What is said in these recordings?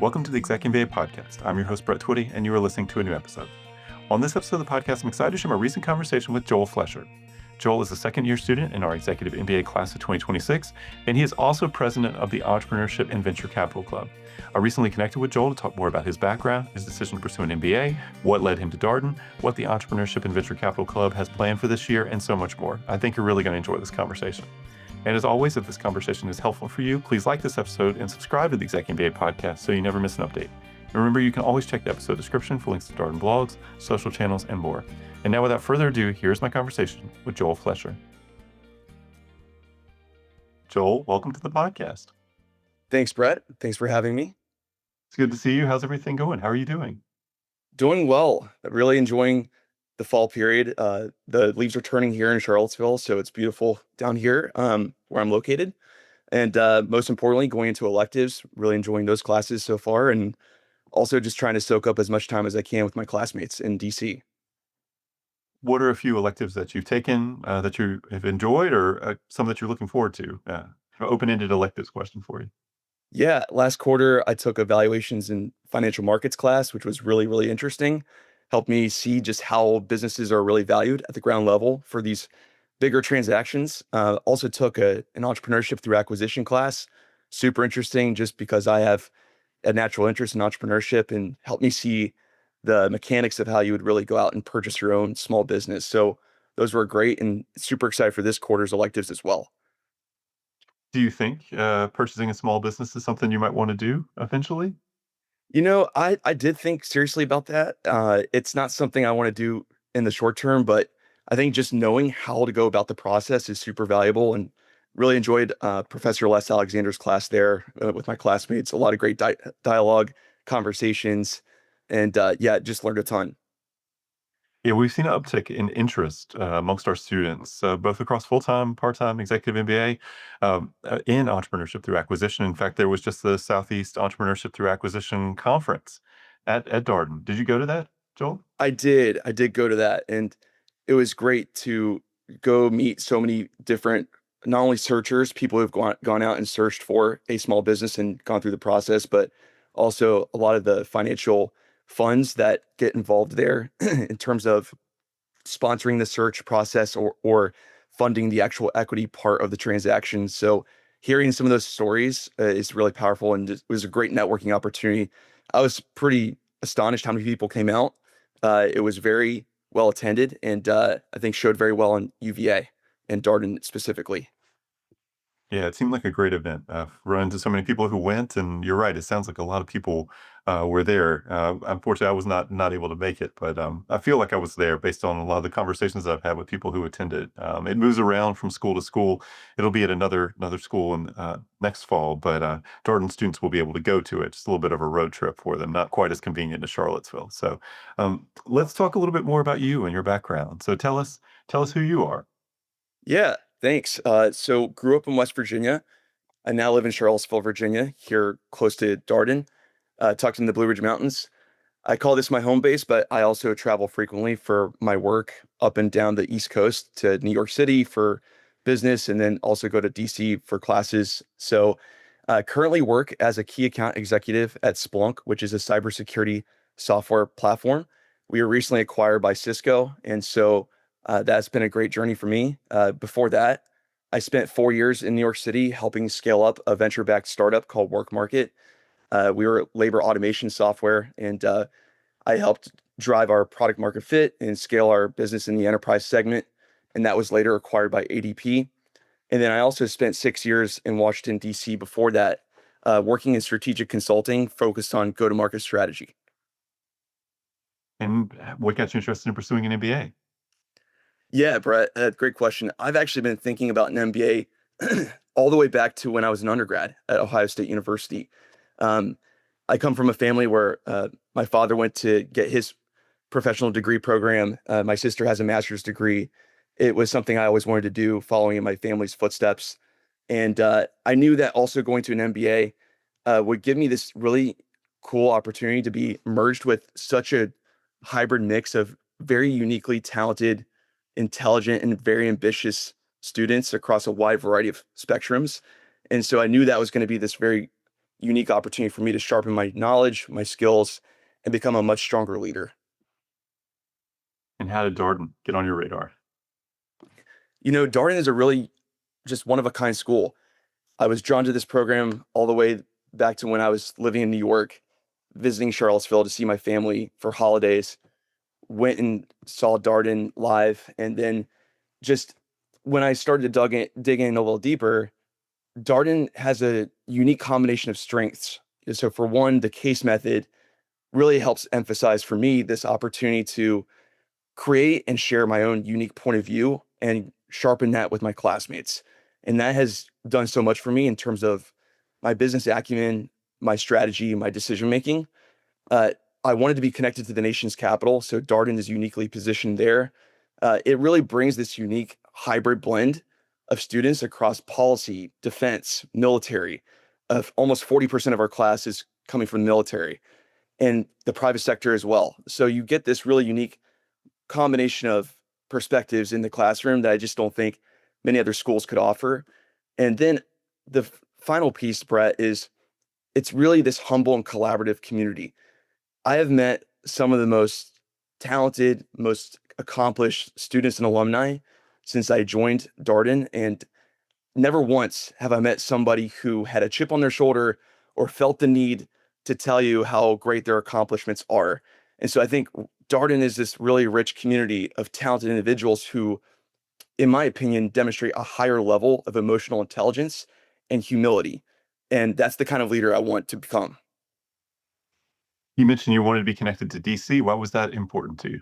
Welcome to the ExecMBA podcast. I'm your host, Brett Twitty, and you are listening to a new episode. On this episode of the podcast, I'm excited to share my recent conversation with Joel Flesher. Joel is a second-year student in our Executive MBA class of 2026, and he is also president of the Entrepreneurship and Venture Capital Club. I recently connected with Joel to talk more about his background, his decision to pursue an MBA, what led him to Darden, what the Entrepreneurship and Venture Capital Club has planned for this year, and so much more. I think you're really going to enjoy this conversation. And as always, if this conversation is helpful for you, please like this episode and subscribe to the ExecMBA podcast so you never miss an update. And remember, you can always check the episode description for links to Darden blogs, social channels, and more. And now, without further ado, here's my conversation with Joel Flesher. Joel, welcome to the podcast. Thanks, Brett. Thanks for having me. It's good to see you. How's everything going? How are you doing? Doing well. Really enjoying the fall period. The leaves are turning here in Charlottesville, so it's beautiful down here where I'm located. And most importantly, going into electives, really enjoying those classes so far, and also just trying to soak up as much time as I can with my classmates in DC. What are a few electives that you've taken that you have enjoyed, or some that you're looking forward to? Open-ended electives question for you. Yeah, last quarter, I took evaluations in financial markets class, which was really, really interesting. Helped me see just how businesses are really valued at the ground level for these bigger transactions. Also took an entrepreneurship through acquisition class. Super interesting just because I have a natural interest in entrepreneurship, and helped me see the mechanics of how you would really go out and purchase your own small business. So those were great, and super excited for this quarter's electives as well. Do you think purchasing a small business is something you might want to do eventually? You know, I did think seriously about that. It's not something I want to do in the short term, but I think just knowing how to go about the process is super valuable, and really enjoyed Professor Les Alexander's class there with my classmates. A lot of great dialogue, conversations, and yeah, just learned a ton. Yeah, we've seen an uptick in interest amongst our students, both across full-time, part-time, executive MBA, in entrepreneurship through acquisition. In fact, there was just the Southeast Entrepreneurship through Acquisition Conference at Darden. Did you go to that, Joel? I did. I did go to that, and it was great to go meet so many different, not only searchers, people who've gone out and searched for a small business and gone through the process, but also a lot of the financial funds that get involved there in terms of sponsoring the search process, or funding the actual equity part of the transaction. So hearing some of those stories is really powerful, and it was a great networking opportunity. I was pretty astonished how many people came out. It was very well attended, and I think showed very well on UVA and Darden specifically. Yeah, it seemed like a great event. Run into so many people who went, and you're right. It sounds like a lot of people were there. Unfortunately, I was not able to make it, but I feel like I was there based on a lot of the conversations I've had with people who attended. It moves around from school to school. It'll be at another school in next fall, but Darden students will be able to go to it. Just a little bit of a road trip for them, not quite as convenient as Charlottesville. So let's talk a little bit more about you and your background. So tell us who you are. Yeah, thanks. So grew up in West Virginia. I now live in Charlottesville, Virginia, here close to Darden, tucked in the Blue Ridge Mountains. I call this my home base, but I also travel frequently for my work up and down the East Coast to New York City for business, and then also go to DC for classes. So currently work as a key account executive at Splunk, which is a cybersecurity software platform. We were recently acquired by Cisco, and so that's been a great journey for me. Before that, I spent 4 years in New York City helping scale up a venture-backed startup called Work Market. We were labor automation software, and I helped drive our product market fit and scale our business in the enterprise segment. And that was later acquired by ADP. And then I also spent 6 years in Washington, DC before that, working in strategic consulting focused on go-to-market strategy. And what got you interested in pursuing an MBA? Yeah, Brett, great question. I've actually been thinking about an MBA all the way back to when I was an undergrad at Ohio State University. Um, I come from a family where my father went to get his professional degree program. My sister has a master's degree. It was something I always wanted to do, following in my family's footsteps. And I knew that also going to an MBA would give me this really cool opportunity to be merged with such a hybrid mix of very uniquely talented, intelligent, and very ambitious students across a wide variety of spectrums. And so I knew that was going to be this very unique opportunity for me to sharpen my knowledge, my skills, and become a much stronger leader. And how did Darden get on your radar? Darden is a really just one of a kind school. I was drawn to this program all the way back to when I was living in New York, visiting Charlottesville to see my family for holidays. Went and saw Darden live, and then just when I started to dig in a little deeper, Darden has a unique combination of strengths. So for one, the case method really helps emphasize for me this opportunity to create and share my own unique point of view and sharpen that with my classmates. And that has done so much for me in terms of my business acumen, my strategy, my decision making. Uh, I wanted to be connected to the nation's capital, so Darden is uniquely positioned there. It really brings this unique hybrid blend of students across policy, defense, military. Of almost 40% of our class is coming from the military and the private sector as well. So you get this really unique combination of perspectives in the classroom that I just don't think many other schools could offer. And then the final piece, Brett, is it's really this humble and collaborative community. I have met some of the most talented, most accomplished students and alumni since I joined Darden, and never once have I met somebody who had a chip on their shoulder or felt the need to tell you how great their accomplishments are. And so I think Darden is this really rich community of talented individuals who, in my opinion, demonstrate a higher level of emotional intelligence and humility. And that's the kind of leader I want to become. You mentioned you wanted to be connected to DC. Why was that important to you?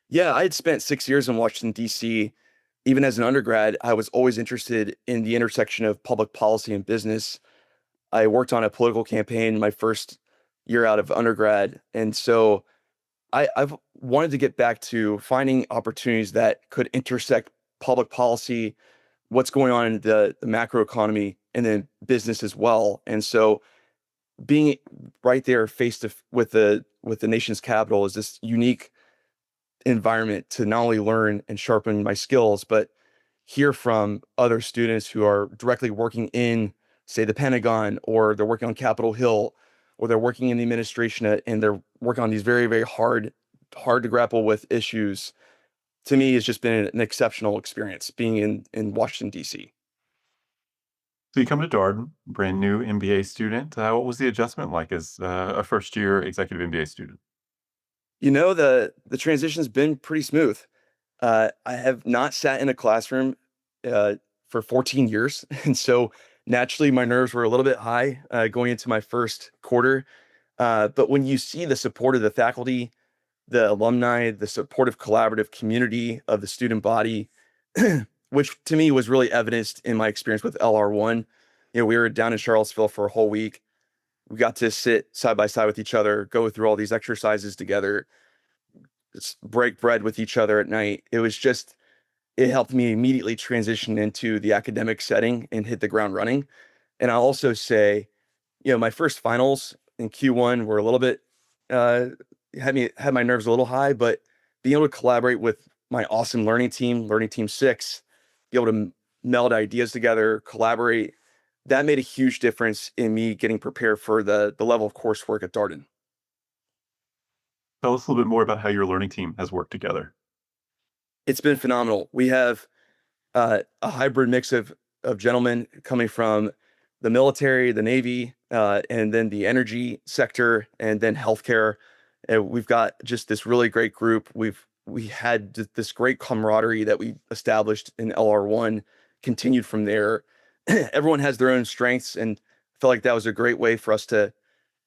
Yeah, I had spent 6 years in Washington, D.C. Even as an undergrad, I was always interested in the intersection of public policy and business. I worked on a political campaign my first year out of undergrad. And so I've wanted to get back to finding opportunities that could intersect public policy, what's going on in the macro economy, and then business as well. And so being right there face to with the nation's capital is this unique environment to not only learn and sharpen my skills, but hear from other students who are directly working in, say, the Pentagon, or they're working on Capitol Hill, or they're working in the administration, and they're working on these very, very hard to grapple with issues. To me, it's just been an exceptional experience being in Washington, D.C. So you come to Darden, brand new MBA student. What was the adjustment like as a first year executive MBA student? The transition's been pretty smooth. I have not sat in a classroom for 14 years, and so naturally my nerves were a little bit high going into my first quarter. But when you see the support of the faculty, the alumni, the supportive collaborative community of the student body, which to me was really evidenced in my experience with LR1. We were down in Charlottesville for a whole week. We got to sit side by side with each other, go through all these exercises together, just break bread with each other at night. It helped me immediately transition into the academic setting and hit the ground running. And I'll also say, my first finals in Q1 were a little bit uh, had my nerves a little high, but being able to collaborate with my awesome learning team 6, be able to meld ideas together, collaborate, that made a huge difference in me getting prepared for the level of coursework at Darden. Tell us a little bit more about how your learning team has worked together. It's been phenomenal. We have a hybrid mix of gentlemen coming from the military, the Navy, and then the energy sector, and then healthcare. And we've got just this really great group. We had this great camaraderie that we established in LR1, continued from there. Everyone has their own strengths, and I felt like that was a great way for us to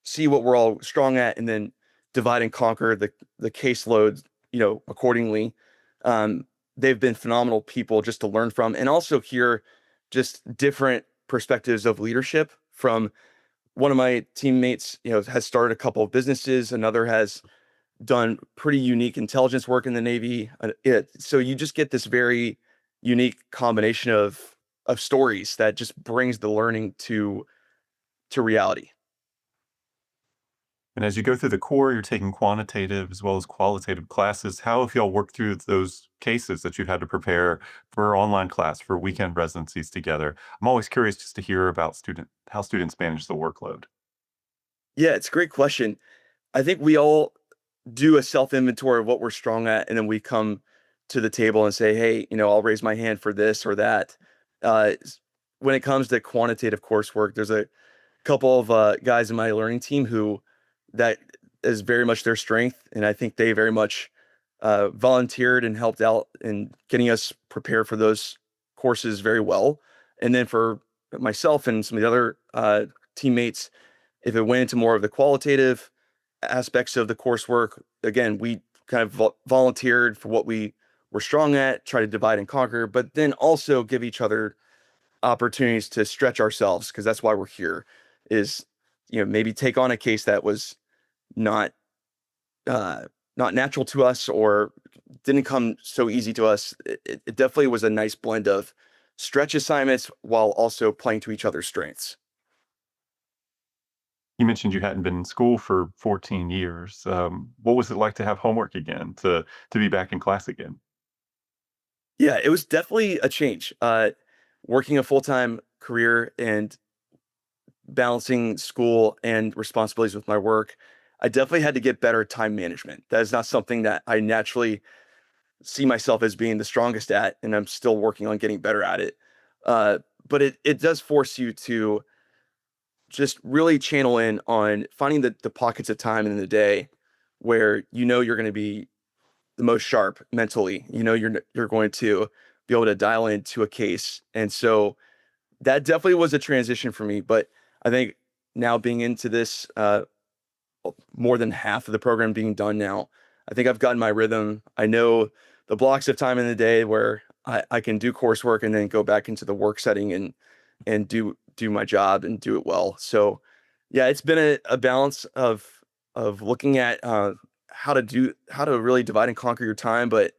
see what we're all strong at, and then divide and conquer the caseload, accordingly. Um, they've been phenomenal people just to learn from, and also hear just different perspectives of leadership from one of my teammates. Has started a couple of businesses. Another has done pretty unique intelligence work in the Navy. So you just get this very unique combination of stories that just brings the learning to reality. And as you go through the core, you're taking quantitative as well as qualitative classes. How have y'all worked through those cases that you've had to prepare for online class, for weekend residencies together? I'm always curious just to hear about how students manage the workload. Yeah, it's a great question. I think we all do a self inventory of what we're strong at, and then we come to the table and say, "Hey, I'll raise my hand for this or that." When it comes to quantitative coursework, there's a couple of guys in my learning team who that is very much their strength, and I think they very much volunteered and helped out in getting us prepared for those courses very well. And then for myself and some of the other teammates, if it went into more of the qualitative aspects of the coursework, again, we kind of volunteered for what we were strong at, try to divide and conquer, but then also give each other opportunities to stretch ourselves because that's why we're here. Is maybe take on a case that was not uh, not natural to us or didn't come so easy to us. It definitely was a nice blend of stretch assignments while also playing to each other's strengths. You mentioned you hadn't been in school for 14 years. What was it like to have homework again, to be back in class again? Yeah, it was definitely a change. Working a full time career and balancing school and responsibilities with my work, I definitely had to get better at time management. That is not something that I naturally see myself as being the strongest at, and I'm still working on getting better at it. But it does force you to just really channel in on finding the pockets of time in the day where you're going to be the most sharp mentally. You're going to be able to dial into a case, and so that definitely was a transition for me. But I think now being into this, more than half of the program being done now, I think I've gotten my rhythm. I know the blocks of time in the day where I can do coursework and then go back into the work setting and do my job and do it well. So yeah, it's been a balance of looking at how to really divide and conquer your time, but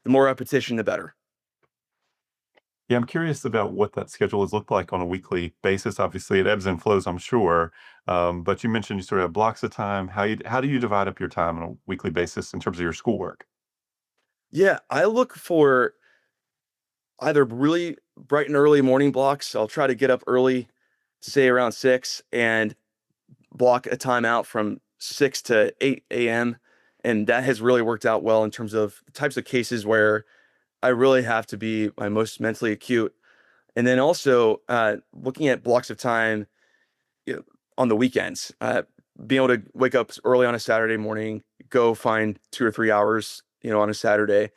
the more repetition, the better. Yeah, I'm curious about what that schedule has looked like on a weekly basis. Obviously, it ebbs and flows, I'm sure. But you mentioned you sort of have blocks of time. How do you divide up your time on a weekly basis in terms of your schoolwork? Yeah, I look for either really bright and early morning blocks. I'll try to get up early, say around 6, and block a time out from 6 to 8 a.m. And that has really worked out well in terms of the types of cases where I really have to be my most mentally acute. And then also looking at blocks of time, you know, on the weekends, being able to wake up early on a Saturday morning, go find 2 or 3 hours, on a Saturday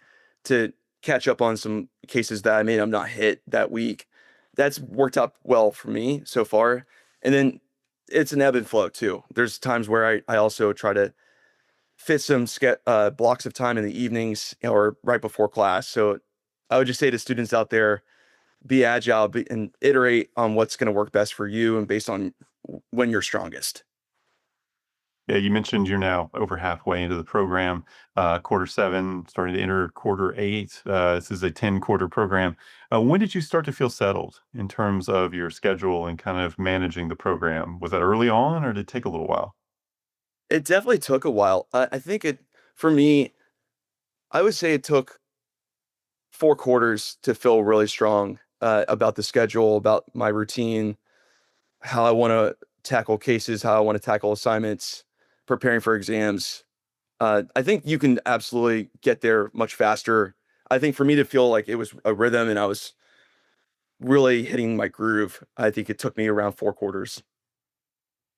to catch up on some cases that I may have not hit that week. That's worked out well for me so far. And then it's an ebb and flow too. There's times where I also try to fit some blocks of time in the evenings or right before class. So I would just say to students out there, be agile and iterate on what's going to work best for you and based on when you're strongest. Yeah, you mentioned you're now over halfway into the program, quarter seven, starting to enter quarter eight. This is a 10-quarter program. When did you start to feel settled in terms of your schedule and kind of managing the program? Was that early on or did it take a little while? It definitely took a while. I think for me, I would say it took 4 quarters to feel really strong about the schedule, about my routine, how I want to tackle cases, how I want to tackle assignments, preparing for exams. I think you can absolutely get there much faster. I think for me to feel like it was a rhythm and I was really hitting my groove, I think it took me around 4 quarters.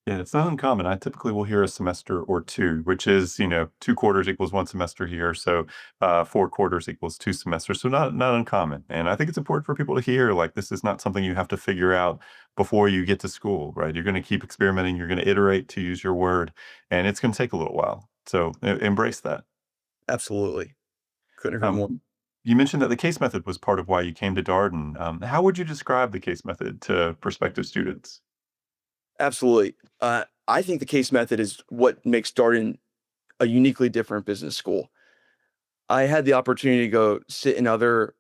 Yeah, it's not uncommon. I typically will hear a semester or two, which is, 2 quarters equals one semester here. So 4 quarters equals 2 semesters. So not uncommon. And I think it's important for people to hear like this is not something you have to figure out before you get to school, right? You're going to keep experimenting, you're going to iterate to use your word, and it's going to take a little while. So embrace that. Absolutely. Couldn't agree more. Um, you mentioned that the case method was part of why you came to Darden. How would you describe the case method to prospective students? Absolutely. I think the case method is what makes Darden a uniquely different business school. I had the opportunity to go sit in other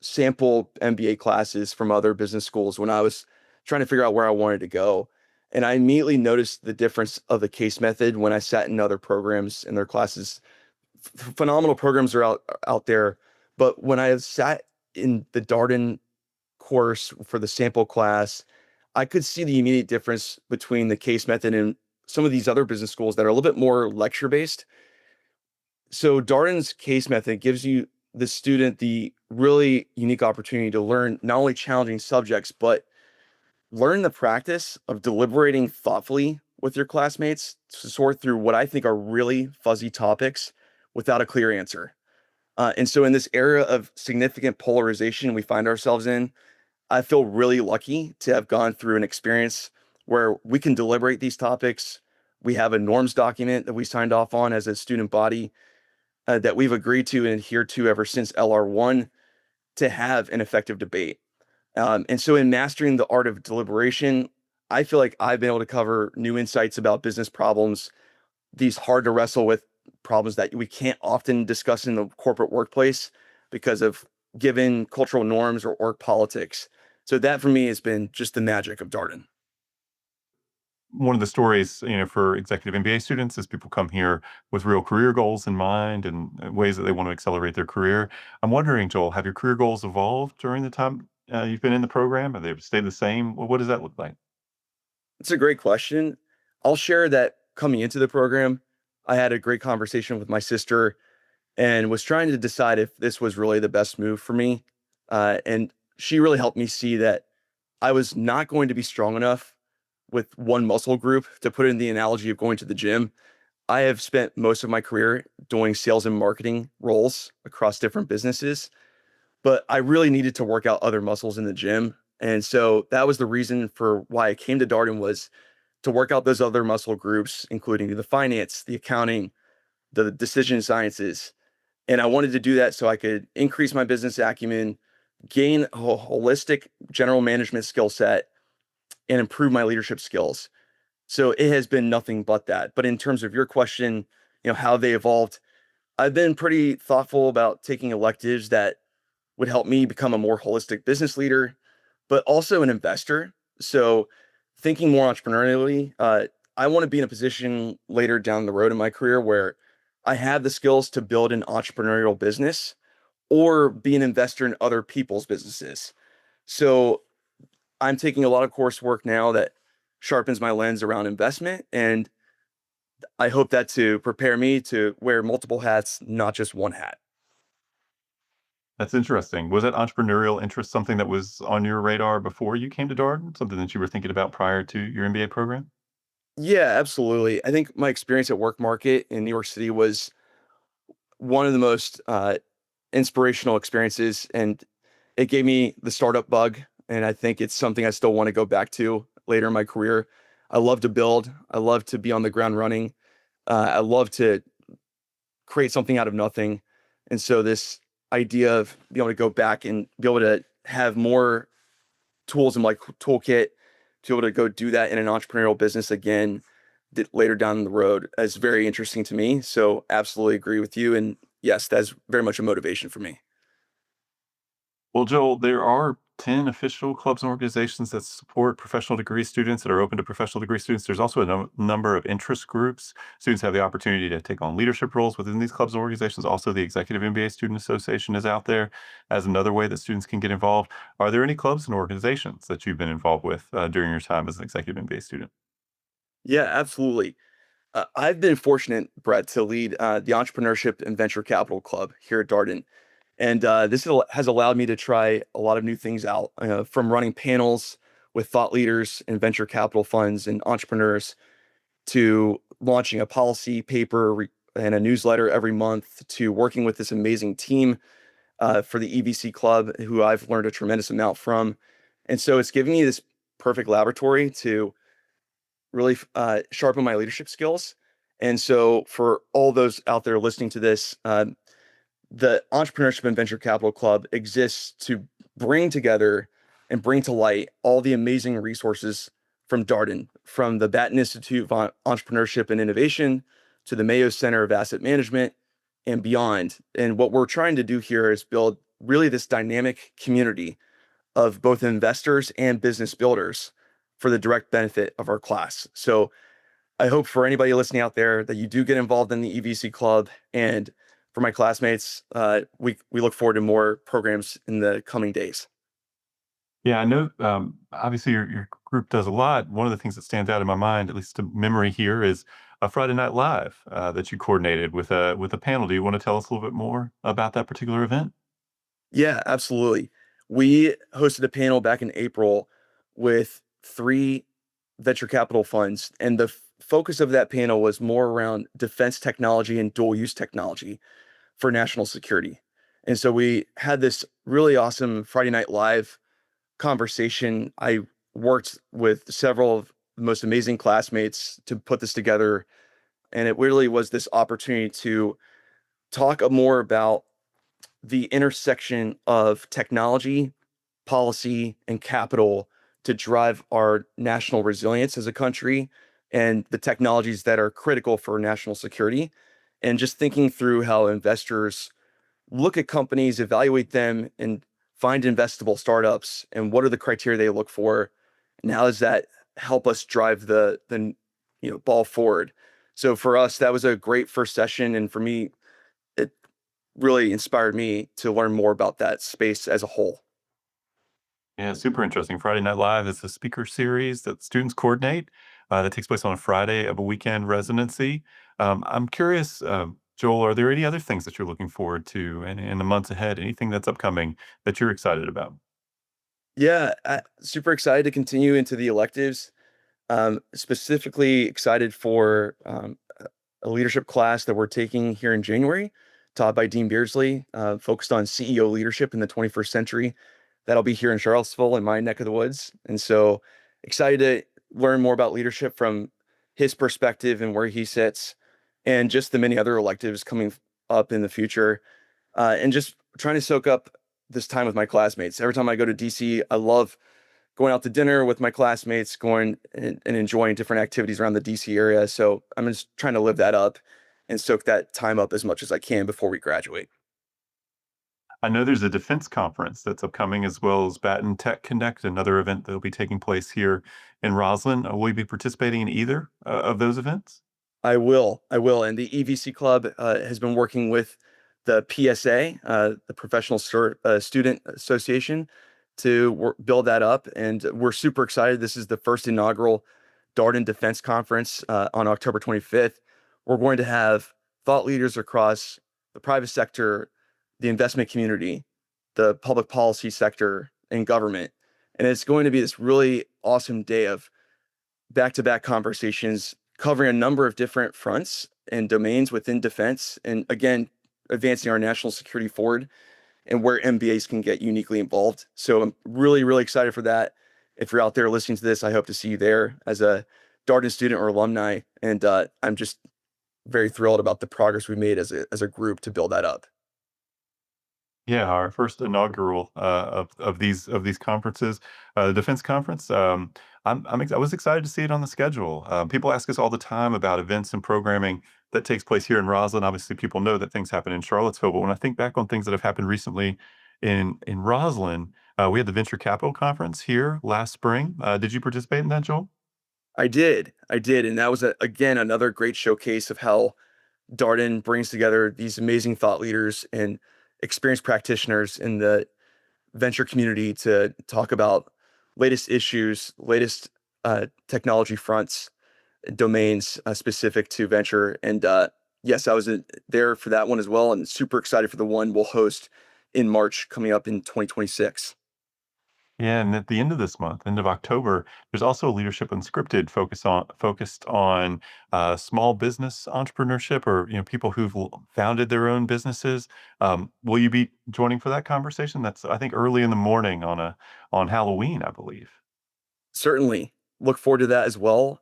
sample MBA classes from other business schools when I was trying to figure out where I wanted to go. And I immediately noticed the difference of the case method when I sat in other programs in their classes. Phenomenal programs are out there, but when I sat in the Darden course for the sample class, I could see the immediate difference between the case method and some of these other business schools that are a little bit more lecture based. So Darden's case method gives you the student the really unique opportunity to learn not only challenging subjects, but learn the practice of deliberating thoughtfully with your classmates to sort through what I think are really fuzzy topics without a clear answer. And so, in this era of significant polarization we find ourselves in, I feel really lucky to have gone through an experience where we can deliberate these topics. We have a norms document that we signed off on as a student body that we've agreed to and adhered to ever since LR1 to have an effective debate. And so, in mastering the art of deliberation, I feel like I've been able to cover new insights about business problems, these hard to wrestle with problems that we can't often discuss in the corporate workplace because of given cultural norms or org politics. So that for me has been just the magic of Darden. One of the stories, for executive MBA students is people come here with real career goals in mind and ways that they want to accelerate their career. I'm wondering, Joel, have your career goals evolved during the time you've been in the program? Have they stayed the same? What does that look like? It's a great question. I'll share that coming into the program, I had a great conversation with my sister and was trying to decide if this was really the best move for me. And she really helped me see that I was not going to be strong enough with one muscle group. To put in the analogy of going to the gym, I have spent most of my career doing sales and marketing roles across different businesses, but I really needed to work out other muscles in the gym. And so that was the reason for why I came to Darden, was to work out those other muscle groups, including the finance, the accounting, the decision sciences. And I wanted to do that so I could increase my business acumen, gain a holistic general management skill set, and improve my leadership skills. So it has been nothing but that. But in terms of your question, how they evolved, I've been pretty thoughtful about taking electives that would help me become a more holistic business leader, but also an investor. So thinking more entrepreneurially, I want to be in a position later down the road in my career where I have the skills to build an entrepreneurial business or be an investor in other people's businesses. So I'm taking a lot of coursework now that sharpens my lens around investment. And I hope that to prepare me to wear multiple hats, not just one hat. That's interesting. Was that entrepreneurial interest something that was on your radar before you came to Darden? Something that you were thinking about prior to your MBA program? Yeah, absolutely. I think my experience at Work Market in New York City was one of the most inspirational experiences, and it gave me the startup bug. And I think it's something I still want to go back to later in my career. I love to build. I love to be on the ground running. I love to create something out of nothing. And so this idea of being able to go back and be able to have more tools in my toolkit to be able to go do that in an entrepreneurial business again later down the road is very interesting to me. So absolutely agree with you. And yes, that's very much a motivation for me. Well, Joel, there are 10 official clubs and organizations that support professional degree students that are open to professional degree students. There's also a number of interest groups. Students have the opportunity to take on leadership roles within these clubs and organizations. Also, the Executive MBA Student Association is out there as another way that students can get involved. Are there any clubs and organizations that you've been involved with during your time as an Executive MBA student? Yeah, absolutely. I've been fortunate, Brett, to lead the Entrepreneurship and Venture Capital Club here at Darden. And this has allowed me to try a lot of new things out, from running panels with thought leaders and venture capital funds and entrepreneurs to launching a policy paper and a newsletter every month to working with this amazing team for the EVC Club, who I've learned a tremendous amount from. And so it's given me this perfect laboratory to really sharpen my leadership skills. And so for all those out there listening to this, the Entrepreneurship and Venture Capital Club exists to bring together and bring to light all the amazing resources from Darden, from the Batten Institute for Entrepreneurship and Innovation to the Mayo Center of Asset Management and beyond. And what we're trying to do here is build really this dynamic community of both investors and business builders for the direct benefit of our class. So I hope for anybody listening out there that you do get involved in the EVC club. And for my classmates, we look forward to more programs in the coming days. Yeah, I know. Obviously, your group does a lot. One of the things that stands out in my mind, at least to memory here, is a Friday Night Live that you coordinated with a panel. Do you want to tell us a little bit more about that particular event? Yeah, absolutely. We hosted a panel back in April with three venture capital funds, and the focus of that panel was more around defense technology and dual use technology for national security. And so we had this really awesome Friday Night Live conversation. I worked with several of the most amazing classmates to put this together, and it really was this opportunity to talk more about the intersection of technology, policy, and capital to drive our national resilience as a country and the technologies that are critical for national security. And just thinking through how investors look at companies, evaluate them, and find investable startups, and what are the criteria they look for, and how does that help us drive the ball forward. So for us, that was a great first session, and for me, it really inspired me to learn more about that space as a whole. Yeah, super interesting. Friday Night Live is a speaker series that students coordinate that takes place on a Friday of a weekend residency. I'm curious, Joel, are there any other things that you're looking forward to in the months ahead? Anything that's upcoming that you're excited about? Yeah, super excited to continue into the electives. Specifically excited for a leadership class that we're taking here in January, taught by Dean Beardsley, focused on CEO leadership in the 21st century. That'll be here in Charlottesville, in my neck of the woods. And so excited to learn more about leadership from his perspective and where he sits, and just the many other electives coming up in the future. And just trying to soak up this time with my classmates. Every time I go to DC, I love going out to dinner with my classmates, going and enjoying different activities around the DC area. So I'm just trying to live that up and soak that time up as much as I can before we graduate. I know there's a defense conference that's upcoming as well as Baton Tech Connect, another event that'll be taking place here in Roslyn. Will you be participating in either of those events? I will. And the EVC Club has been working with the PSA, the Professional Student Association, to build that up. And we're super excited. This is the first inaugural Darden Defense Conference on October 25th. We're going to have thought leaders across the private sector, the investment community, the public policy sector, and government. And it's going to be this really awesome day of back-to-back conversations covering a number of different fronts and domains within defense, and again, advancing our national security forward and where MBAs can get uniquely involved. So I'm really, really excited for that. If you're out there listening to this, I hope to see you there as a Darden student or alumni. And I'm just very thrilled about the progress we made as a group to build that up. Yeah, our first inaugural of these conferences, the defense conference. I was excited to see it on the schedule. People ask us all the time about events and programming that takes place here in Roslyn. Obviously, people know that things happen in Charlottesville, but when I think back on things that have happened recently in Roslyn, we had the Venture Capital Conference here last spring. Did you participate in that, Joel? I did. And that was, again, another great showcase of how Darden brings together these amazing thought leaders and experienced practitioners in the venture community to talk about latest issues, latest technology fronts, domains specific to venture. And yes, I was there for that one as well, and super excited for the one we'll host in March coming up in 2026. Yeah, and at the end of this month, end of October, there's also a Leadership Unscripted focused on small business entrepreneurship, or people who've founded their own businesses. Will you be joining for that conversation? That's, I think, early in the morning on Halloween, I believe. Certainly look forward to that as well.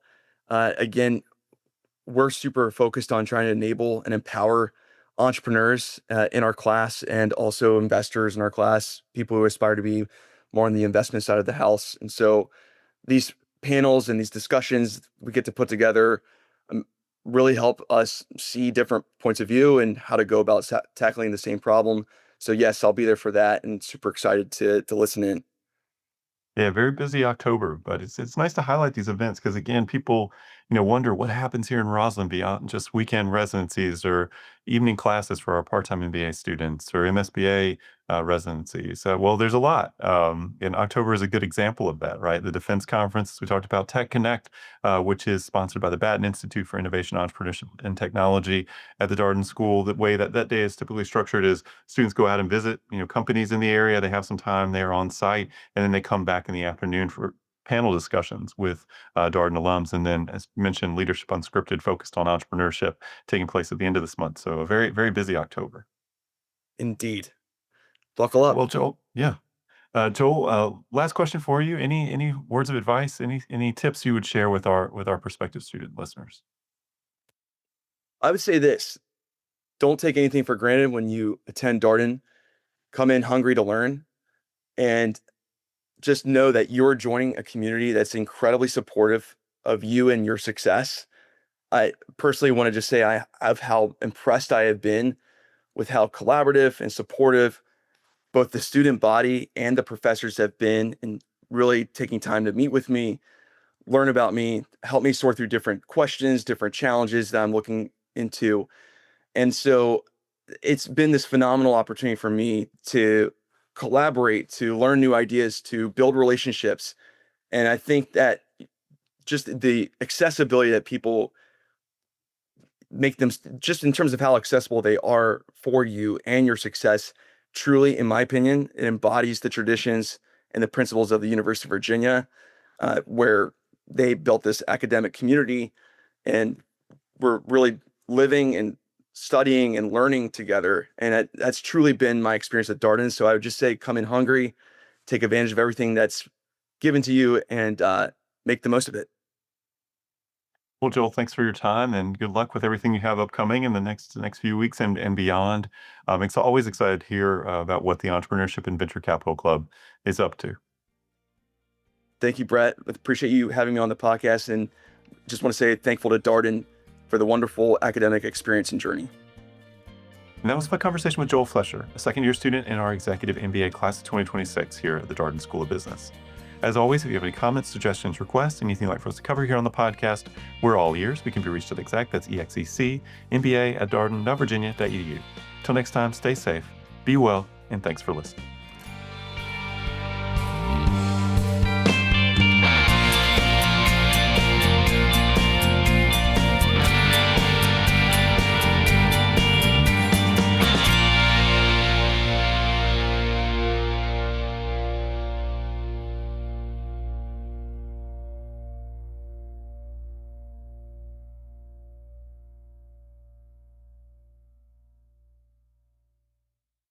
Again, we're super focused on trying to enable and empower entrepreneurs in our class, and also investors in our class, people who aspire to be more on the investment side of the house. And so these panels and these discussions we get to put together um, really help us see different points of view and how to go about tackling the same problem. So yes, I'll be there for that, and super excited to listen in. Yeah, very busy October, but it's nice to highlight these events because again, people, wonder what happens here in Roslyn beyond just weekend residencies or evening classes for our part-time MBA students or MSBA residencies. Well, there's a lot. And October is a good example of that, right? The defense conference we talked about, Tech Connect, which is sponsored by the Batten Institute for Innovation, Entrepreneurship, and Technology at the Darden School. The way that day is typically structured is students go out and visit, companies in the area. They have some time there on site and then they come back in the afternoon for panel discussions with Darden alums. And then, as mentioned, Leadership Unscripted focused on entrepreneurship taking place at the end of this month. So a very, very busy October. Indeed. Buckle up. Well, Joel, yeah. Joel, last question for you. Any words of advice? Any tips you would share with our prospective student listeners? I would say this: don't take anything for granted when you attend Darden. Come in hungry to learn, and just know that you're joining a community that's incredibly supportive of you and your success. I personally want to just say of how impressed I have been with how collaborative and supportive both the student body and the professors have been in really taking time to meet with me, learn about me, help me sort through different questions, different challenges that I'm looking into. And so it's been this phenomenal opportunity for me to collaborate, to learn new ideas, to build relationships. And I think that just the accessibility that people make them, just in terms of how accessible they are for you and your success, truly, in my opinion, it embodies the traditions and the principles of the University of Virginia, where they built this academic community and we're really living and studying and learning together. And that's truly been my experience at Darden. So I would just say, come in hungry, take advantage of everything that's given to you, and make the most of it. Well, Joel, thanks for your time and good luck with everything you have upcoming in the next few weeks and beyond. Always excited to hear about what the Entrepreneurship and Venture Capital Club is up to. Thank you, Brett. Appreciate you having me on the podcast, and just want to say thankful to Darden for the wonderful academic experience and journey. And that was my conversation with Joel Flesher, a second-year student in our Executive MBA class of 2026 here at the Darden School of Business. As always, if you have any comments, suggestions, requests, anything you'd like for us to cover here on the podcast, we're all ears. We can be reached at exec, that's EXEC, MBA at darden.virginia.edu. Till next time, stay safe, be well, and thanks for listening.